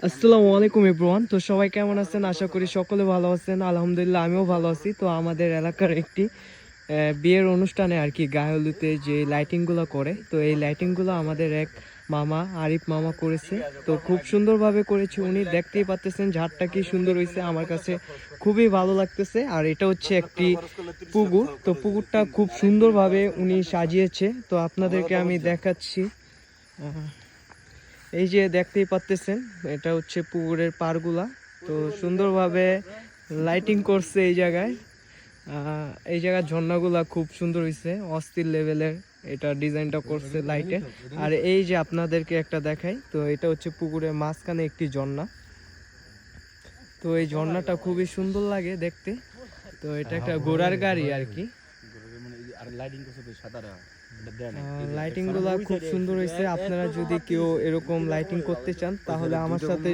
আসসালামু আলাইকুম এভরিওয়ান। তো সবাই কেমন আছেন? আশা করি সকলে ভালো আছেন। আলহামদুলিল্লাহ আমিও ভালো আছি। তো আমাদের এলাকার একটি বিয়ের অনুষ্ঠানে আর কি গায়ে হলুদে যে লাইটিংগুলো করে, তো এই লাইটিংগুলো আমাদের এক মামা আরিফ মামা করেছে। তো খুব সুন্দরভাবে করেছে উনি, দেখতেই পাচ্তেছেন ঝাড়টা কি সুন্দর হয়েছে, আমার কাছে খুবই ভালো লাগতেছে। আর এটা হচ্ছে একটি পুকুর, তো পুকুরটা খুব সুন্দরভাবে উনি সাজিয়েছে। তো আপনাদেরকে আমি দেখাচ্ছি। এই যে দেখতেই পাচ্তেছেন, এটা হচ্ছে পুকুরের পাড়গুলা। তো সুন্দরভাবে লাইটিং করছে এই জায়গায়। এই জায়গার ঝর্ণাগুলা খুব সুন্দর হয়েছে, অস্থির লেভেলের এটা ডিজাইনটা করছে লাইটের। আর এই যে আপনাদেরকে একটা দেখাই, তো এটা হচ্ছে পুকুরের মাঝখানে একটি ঝর্ণা। তো এই ঝর্ণাটা খুবই সুন্দর লাগে দেখতে। তো এটা একটা ঘোড়ার গাড়ি আর কি। লাইটিং গুলা খুব সুন্দর হয়েছে। আপনারা যদি কেউ এরকম লাইটিং করতে চান তাহলে আমার সাথে